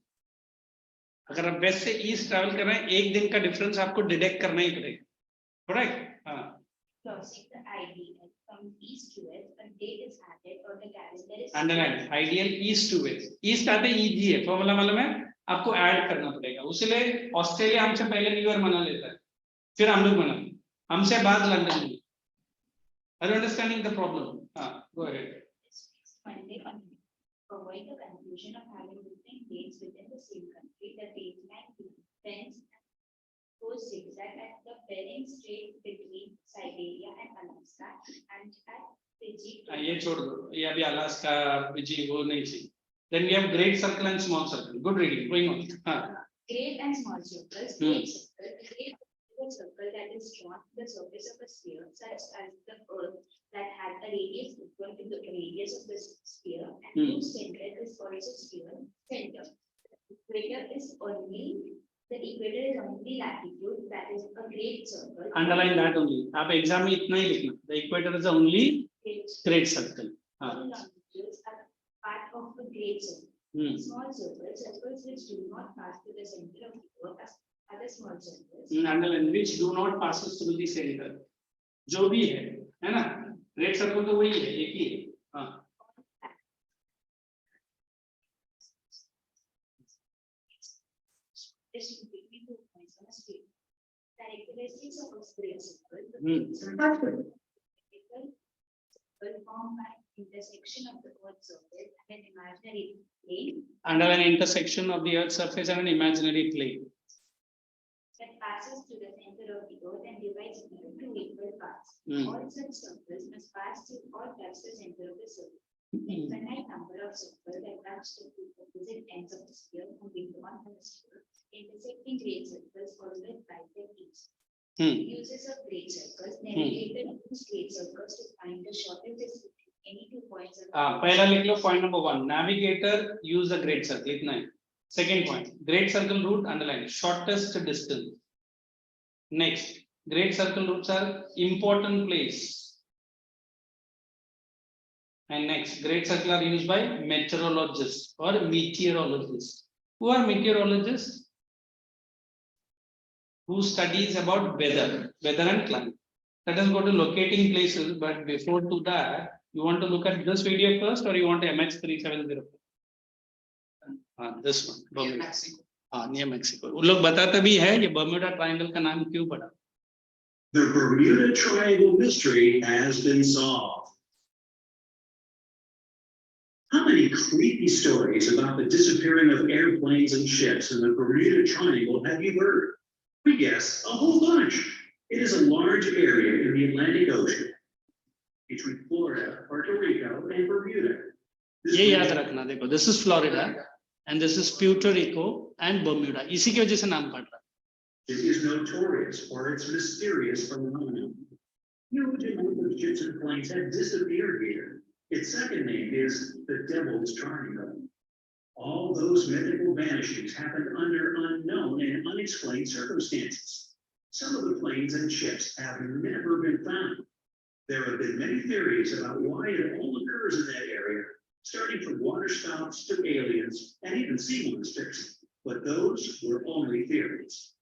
अगर आप waste से east travel कर रहे हैं, 1 दिन का difference आपको deduct करना ही पड़ेगा. करेक्ट? हाँ. Crossing the ideal from east to west, a date is added, or the calendar is. Underline ideal east to west. East आते इजी है, फॉर्मूला मालूम है, आपको ऐड करना पड़ेगा. उसलिए ऑस्ट्रेलिया हमसे पहले न्यू ईयर मना लेता है, फिर हम लोग मनाते हैं, हमसे बाद London. Are you understanding the problem? Go ahead. Monday on avoid the confusion of having different dates within the same country. The date line bends goes zigzag at the Bering Strait between Siberia and Alaska, and at Fiji. ये छोड़ दो, ये अभी Alaska Fiji वो नहीं चाहिए. Then we have great circle and small circle. Good reading. Going on. Great and small circles. Great circle. Great circle that is drawn to the surface of a sphere, such as the Earth, that had a radius equal to the radius of the sphere, and whose center is also sphere center. Equator is only latitude, that is a great circle. Underline that only. आप exam में इतना ही लिखना. The equator is only great circle. All longitudes are part of the great circle. Small circles, circles which do not pass through the center of the Earth, are the small circles. Underline which do not pass through the center. जो भी है ना? Great circle तो वही है, एक ही है. हाँ. Between 2 points on a sphere. Characteristics of a great circle. Formed by intersection of the Earth's surface and an imaginary plane. Underline intersection of the Earth's surface and an imaginary plane. That passes through the center of the earth and divides it into two equal parts. Hmm. All such circles must pass through or touch the center of the circle. Infinite number of circles that touch the two opposite ends of the sphere moving on from the sphere, intersecting great circles always bisect each. Uses of great circles, navigator use great circles to find the shortest distance between any 2 points of पहला लिख लो point number 1. Navigator use a great circle. इतना है. Second point, great circle route underline shortest distance. Next, great circle routes are important place. And next, great circle are used by meteorologists or meteorologists. Who are meteorologists? Who studies about weather and climate. Let us go to locating places, but before to that, you want to look at this video first, or you want MX370? This one, Bermuda. Mexico. Near Mexico. वो लोग बताते भी है ये Bermuda Triangle का नाम क्यों पड़ा? The Bermuda Triangle mystery has been solved. How many creepy stories about the disappearing of airplanes and ships in the Bermuda Triangle have you heard? We guess a whole bunch. It is a large area in the Atlantic Ocean between Florida, Puerto Rico, and Bermuda. ये याद रखना देखो, this is Florida and this is Puerto Rico and Bermuda. इसी की वजह से नाम पड़ रहा. It is notorious for its mysterious phenomenon. Huge amounts of ships and planes have disappeared here. Its second name is the Devil's Triangle. All those mythical vanishings happened under unknown and unexplained circumstances. Some of the planes and ships have never been found. There have been many theories about why it all occurs in that area, starting from waterspouts to aliens and even sea monsters, but those were only theories.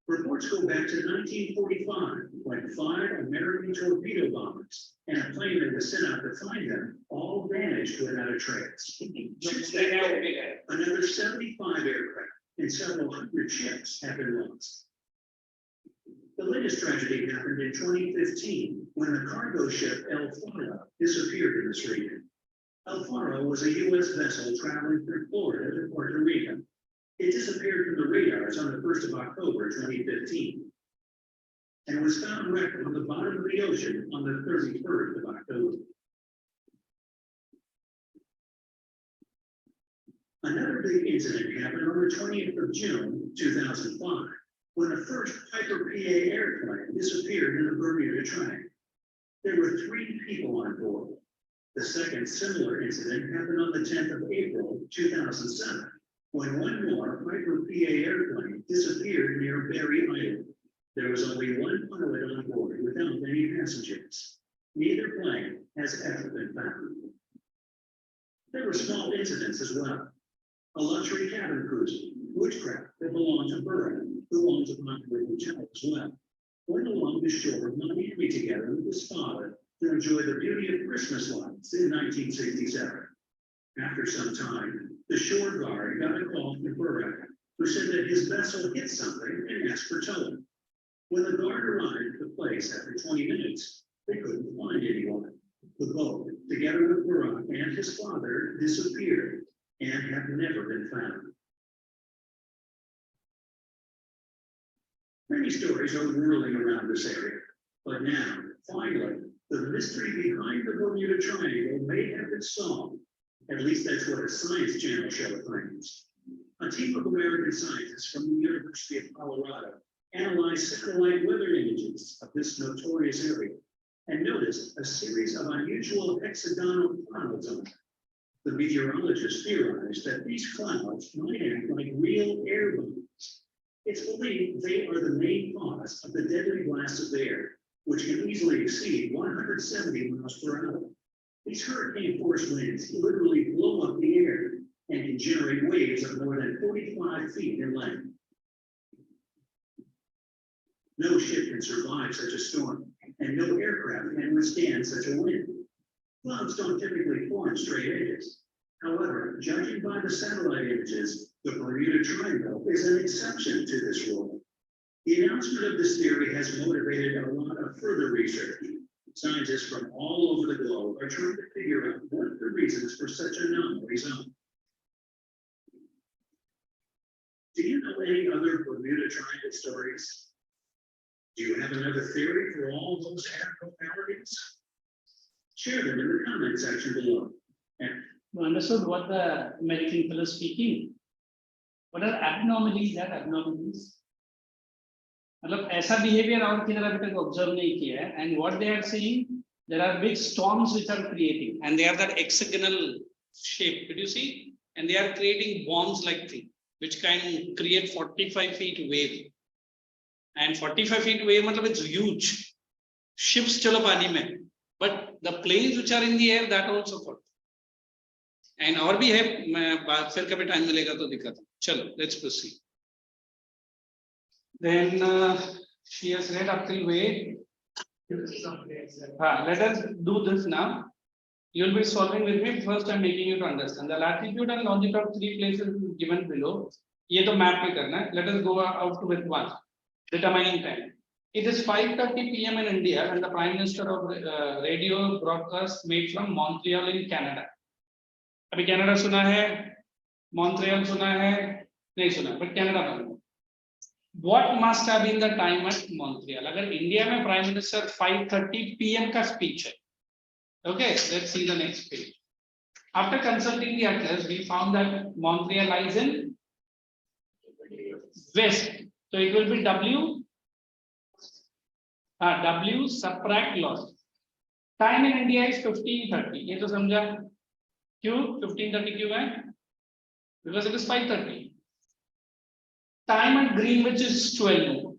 Reports go back to 1945, when 5 American torpedo bombers and a plane that was sent out to find them all vanished without a trace. Another 75 aircraft and several hundred ships have been lost. The latest tragedy happened in 2015 when the cargo ship El Faro disappeared in this region. El Faro was a U.S. vessel traveling through Florida to Puerto Rico. It disappeared from the radars on the 1st of October 2015 and was found wrecked on the bottom of the ocean on the 31st of October. Another big incident happened on the 20th of June 2005 when the first Piper PA airplane disappeared in the Bermuda Triangle. There were 3 people on board. The second similar incident happened on the 10th of April 2007. When one more Piper PA airplane disappeared near Berry Island. There was only one pilot on board without any passengers. Neither plane has ever been found. There were small incidents as well. A luxury cabin cruiser, Woodcraft, that belonged to Burrow, who owns a popular hotel as well, went along the shore of Miami together with his father to enjoy the beauty of Christmas lights in 1967. After some time, the shore guard got a call from Burrow, who said that his vessel hit something and asked for towing. When the guard arrived at the place after 20 minutes, they couldn't find anyone. The boat, together with Burrow and his father, disappeared and have never been found. Many stories are whirling around this area, but now, finally, the mystery behind the Bermuda Triangle may have been solved. At least that's what a Science Channel show claims. A team of American scientists from the University of Colorado analyzed satellite weather images of this notorious area and noticed a series of unusual hexagonal clouds on it. The meteorologists theorized that these clouds might act like real air balloons. It's believed they are the main cause of the deadly blasts of air, which can easily exceed 170 miles per hour. These hurricane-force winds literally blow up the air and can generate waves of more than 45 feet in length. No ship can survive such a storm, and no aircraft can withstand such a wind. Clouds don't typically form straight edges. However, judging by the satellite images, the Bermuda Triangle is an exception to this rule. The announcement of this theory has motivated a lot of further research. Scientists from all over the globe are trying to figure out what the reasons for such anomalies are. Do you know any other Bermuda Triangle stories? Do you have another theory for all those abnormalities? Share them in the comment section below. And You understood what the American fellow is speaking? What are abnormalities? That abnormalities? मतलब ऐसा behavior और किधर अभी तक observe नहीं किया है, and what they are saying, there are big storms which are creating, and they are that hexagonal shape. Did you see? And they are creating bombs like thing, which can create 45 feet wave. And 45 feet wave मतलब it's huge. Ships चलो पानी में, but the planes which are in the air, that also got. And और भी है, मैं बात फिर कभी टाइम मिलेगा तो दिखाता हूँ. चलो, let's proceed. Then she has read up till way. Let us do this now. You will be solving with me. First, I am making you to understand the latitude and longitude of three places given below. ये तो map पे करना है. Let us go out to with one. Determining time. It is 5:30 p.m. in India when the Prime Minister of radio broadcast made from Montreal in Canada. अभी Canada सुना है, Montreal सुना है, नहीं सुना, but कनाडा मालूम. What must have been the time at Montreal? अगर India में प्राइम मिनिस्टर 5:30 p.m. का स्पीच है. Okay, let's see the next page. After consulting the atlas, we found that Montreal lies in west. So it will be W subtract loss. Time in India is 15:30. ये तो समझा? क्यों 15:30 क्यों है? Because it is 5:30. Time at Greenwich is 12.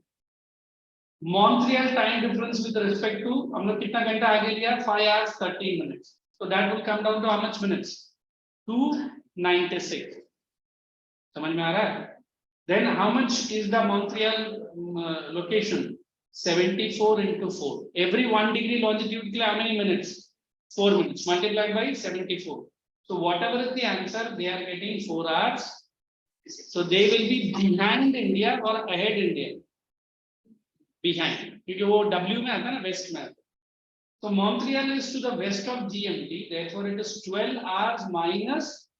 Montreal time difference with respect to हम लोग कितना घंटा आगे लिया? 5 hours 13 minutes. So that will come down to how much minutes? 296. समझ में आ रहा है? Then how much is the Montreal location? 74 into 4. Every 1 degree longitude के लिए how many minutes? 4 minutes multiplied by 74. So whatever is the answer, they are getting 4 hours. So they will be behind India or ahead India. Behind. क्योंकि वो W में आता है ना, west में आता है. So Montreal is to the west of GMT. Therefore it is 12 hours minus.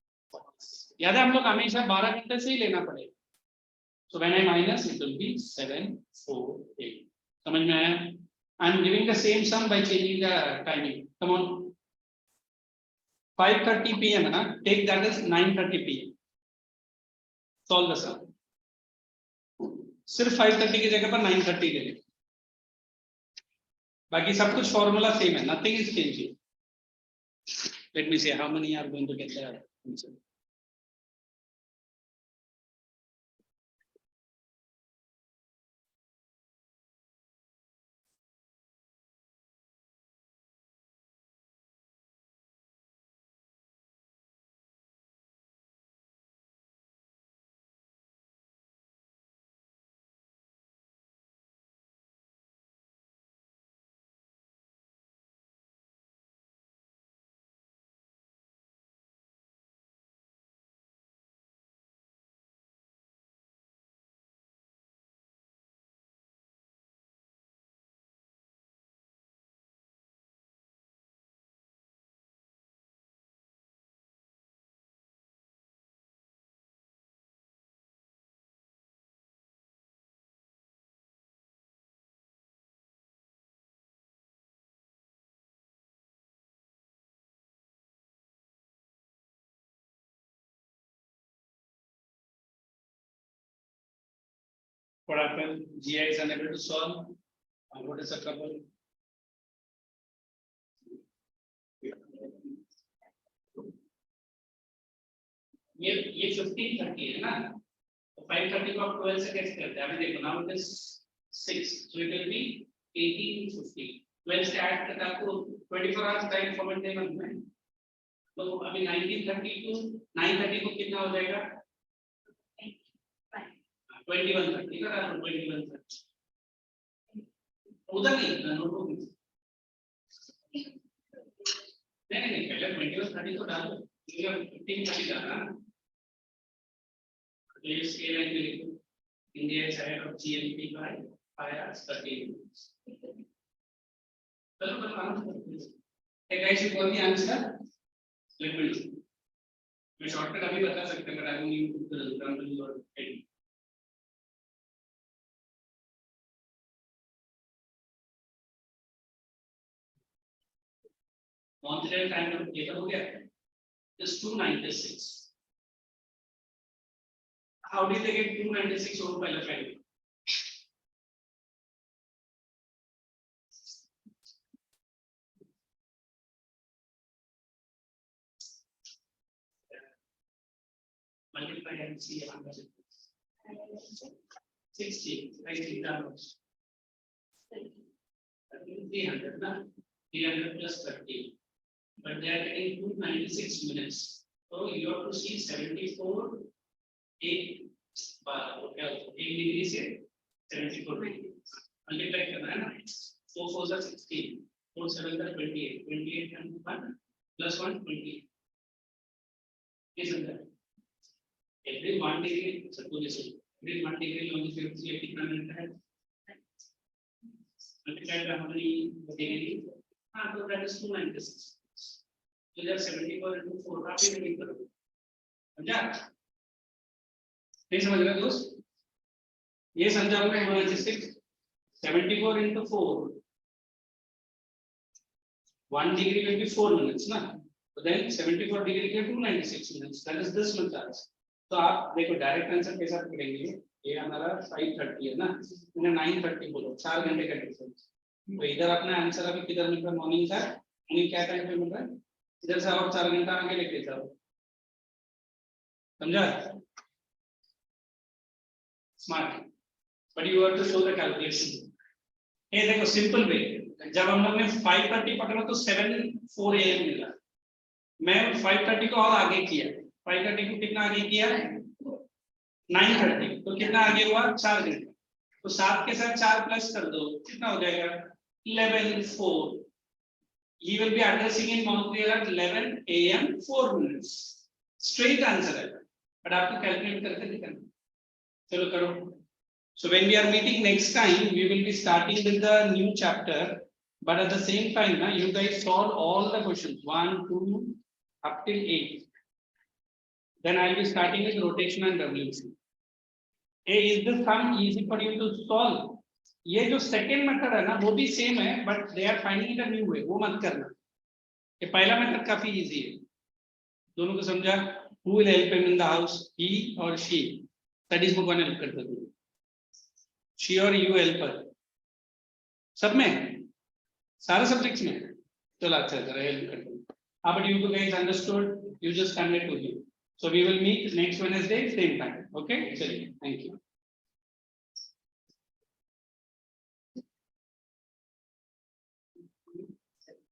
याद है हम लोग हमेशा 12 घंटे से ही लेना पड़ेगा. So when I minus, it will be 7, 4, 8. समझ में आया? I am giving the same sum by changing the timing. Come on. 5:30 p.m. ना? Take that as 9:30 p.m. Solve the sum. सिर्फ 5:30 की जगह पर 9:30 ले लें. बाकी सब कुछ फॉर्मूला सेम है. Nothing is changing. Let me see how many are going to get the answer. What happened? GI is unable to solve. And what is the trouble? ये 15:30 है ना? तो 5:30 को आप 12 से कैसे करते हैं? अभी देखो now it is 6, so it will be 18:50. 12 से ऐड करके आपको 24 hours टाइम फॉर्मेट देना है. तो अभी 19:30 to 9:30 को कितना हो जाएगा? 21:30 का 21:30. उधर नहीं नोटबुक में. नहीं पहले 21:30 को डालो. 15:30 डालना. Please scale and click. India is ahead of GMT by 5 hours 30 minutes. Hey guys, you got the answer? Let me know. मैं शॉर्टकट अभी बता सकता हूं, but I don't need to run your head. Montreal time calculator हो गया just 296. How did they get 296 over पहला file? Multiply and see 60, right? 300, na? 300 plus 30. But they are getting 296 minutes. So you have to see 74, 8 bar. Okay, 8 degrees here, 74 degrees. Multiply करना है ना? 4 4s are 16, 4 7s are 28, 28 and 1 plus 1 28. Isn't that? Every 1 degree, suppose every 1 degree longitude से कितना मिलता है? Multiply by how many degree? So that is 296. So there are 74 into 4. आप ये नहीं करो, समझा? नहीं समझ रहे दोस्त? ये समझाऊँ मैं 296. 74 into 4. 1 degree will be 4 minutes, ना? So then 74 degree के 296 minutes. That is this much hours. तो आप देखो डायरेक्ट आंसर कैसा पकड़ेंगे? ये हमारा 5:30 है ना? मैंने 9:30 बोलो, 4 घंटे का डिफरेंस. तो इधर अपना आंसर अभी किधर मिल रहा है? मॉर्निंग का. मॉर्निंग क्या टाइम पे मिल रहा है? इधर से और 4 घंटा आगे लेके जाओ. समझा? Smart. But you have to show the calculation. ये देखो सिंपल वे. जब हम लोग ने 5:30 पकड़ा तो 7:04 AM मिला. मैं 5:30 को और आगे किया. 5:30 को कितना आगे किया? 9:30. तो कितना आगे हुआ? 4 घंटे. तो 7 के साथ 4 प्लस कर दो, कितना हो जाएगा? 11:04. He will be addressing in Montreal at 11 AM 4 minutes. Straight answer है. But आपको कैलकुलेट करके दिखाना. चलो करो. So when we are meeting next time, we will be starting with the new chapter. But at the same time, you guys solve all the questions 1, 2 up till 8. Then I will be starting with rotation and WC. Hey, is this sum easy for you to solve? ये जो second method है ना, वो भी same है, but they are finding it a new way. वो मत करना. ये पहला method काफी easy है. दोनों को समझा? Who will help him in the house? He or she? Studies book वाले help करते थे. She or you help her. सब में? सारे subjects में? चलो अच्छा जरा help करते हैं. But you guys understood? You just convey to me. So we will meet next Wednesday, same time. Okay? Thank you.